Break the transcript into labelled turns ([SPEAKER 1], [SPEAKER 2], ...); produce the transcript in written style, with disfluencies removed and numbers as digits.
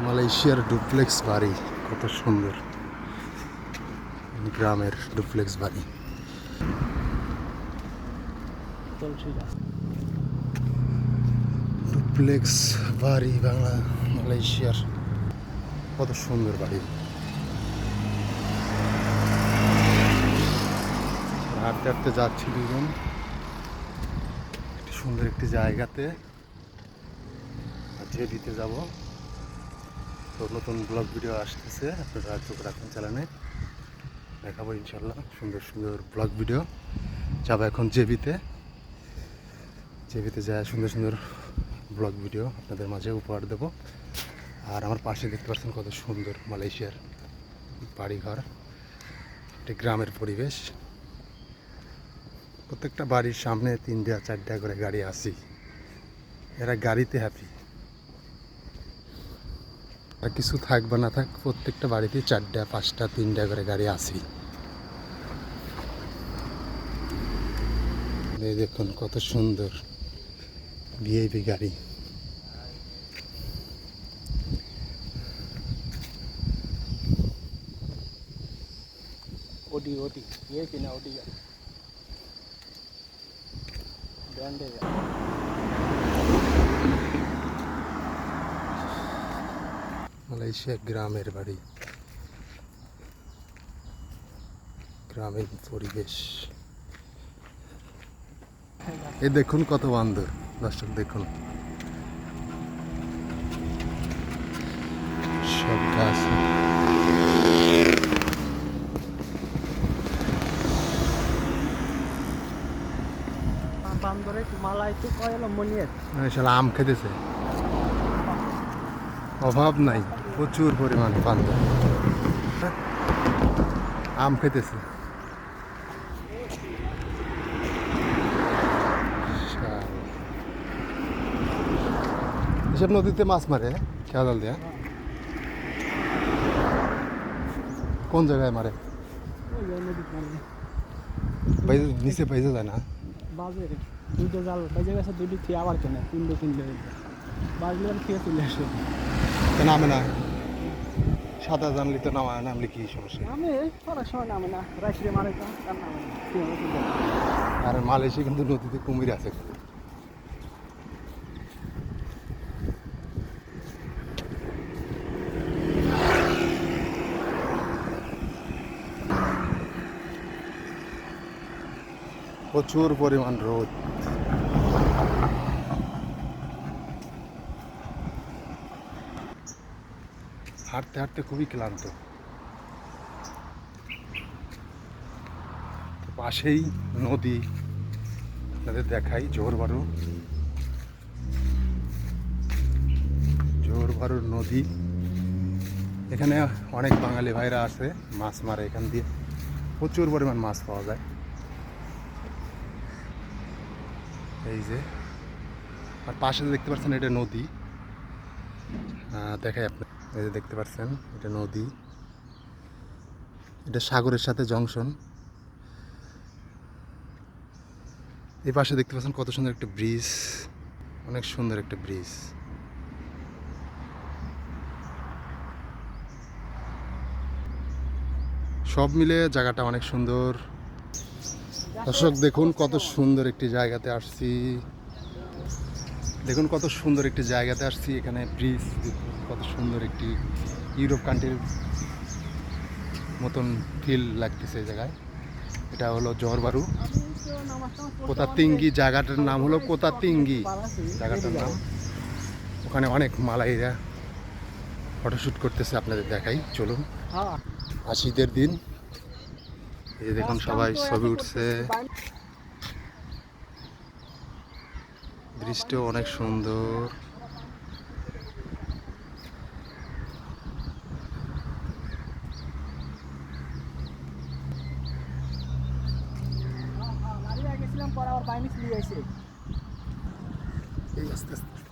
[SPEAKER 1] মালয়েশিয়ার ডুপ্লেক্স বাড়ি কত সুন্দর, গ্রামের ডুপ্লেক্স বাড়ি। ডুপ্লেক্স বাড়ি বাংলা মালয়েশিয়ার কত সুন্দর বাড়ি। হাঁটতে হাঁটতে যাচ্ছি দুজন একটি সুন্দর একটি জায়গাতে, জেবিতে যাব। তো নতুন ব্লগ ভিডিও আসতেছে, আপনারা চোখ রাখুন চ্যানেলে, দেখাবো ইনশাল্লাহ সুন্দর সুন্দর ব্লগ ভিডিও। যাবো এখন জেবিতে যায় সুন্দর সুন্দর ব্লগ ভিডিও আপনাদের মাঝে উপহার দেব। আর আমার পাশে দেখতে পাচ্ছেন কত সুন্দর মালয়েশিয়ার বাড়িঘর, একটি গ্রামের পরিবেশ। প্রত্যেকটা বাড়ির সামনে 3টা 4টা করে গাড়ি আসি, এরা গাড়িতে হ্যাপি। আর কিছু থাক বা না থাক, প্রত্যেকটা বাড়িতে 4টা 5টা 3টা করে গাড়ি আসি। এই দেখুন কত সুন্দর ভিআইপি গাড়ি।
[SPEAKER 2] ওডি ভিআইপি না, ওডি গাড়ি ব্র্যান্ডের।
[SPEAKER 1] মালয়েশিয়া গ্রামের বাড়ি, গ্রামীণ পরিবেশ। এই দেখুন কত বান্দর, দর্শক দেখুন সব গাছ।
[SPEAKER 2] বান্দরে মালাই তো কয়লো মনিয়ে
[SPEAKER 1] শালা আম খেতেছে, অভাব নাই, প্রচুর পরিমাণ বান্দর আম খেতেছে। এসব নদীতে মাছ মারে খেয়াল দেয়া, কোন জায়গায় মারে? নিচে পাইজে যায় না,
[SPEAKER 2] বাজে দুটো জাল বেজে গেছে, দুটো খেয়ে আবার কেনে 3টা কিনলে বাজলে খেয়ে চলে আসে।
[SPEAKER 1] নামে না, সাঁতার জানলে তো নামলে কি সমস্যা?
[SPEAKER 2] আমি পড়ার সময় নামে না, রাত্রে মারে তো তার নামে না।
[SPEAKER 1] আর মালয়েশিয়া কিন্তু নদীতে কুমির আছে। প্রচুর পরিমাণ রোদ। হাঁটতে হাঁটতে খুবই ক্লান্ত। পাশেই নদী, আপনাদের দেখাই জোহরবারুর নদী। এখানে অনেক বাঙালি ভাইরা আছে, মাছ মারে এখান দিয়ে, প্রচুর পরিমাণ মাছ পাওয়া যায়। এই যে আর পাশে দেখতে পাচ্ছেন এটা নদী, দেখাই আপনি, এই যে দেখতে পাচ্ছেন এটা নদী, এটা সাগরের সাথে জংশন। এই পাশে দেখতে পাচ্ছেন কত সুন্দর একটা ব্রিজ, অনেক সুন্দর একটা ব্রিজ। সব মিলে জায়গাটা অনেক সুন্দর। দর্শক দেখুন কত সুন্দর একটি জায়গাতে আসছি, দেখুন কত সুন্দর একটি জায়গাতে আসছি। এখানে ব্রিজ, কত সুন্দর একটি ইউরোপ কান্ট্রির মতন ফিল লাগতেছে এই জায়গায়। এটা হলো জোহরবারু কোতাতিঙ্গি, জায়গাটার নাম হলো কোতাতিঙ্গি জায়গাটার নাম। ওখানে অনেক মালাইরা ফটোশ্যুট করতেছে, আপনাদের দেখাই, চলুন। ঈদের দিন, এই যে দেখুন সবাই ছবি উঠছে, দৃশ্যটাও অনেক সুন্দর।
[SPEAKER 2] গেছিলাম পর আবার বাইনিস নিয়ে এসে
[SPEAKER 1] এই আস্তে আস্তে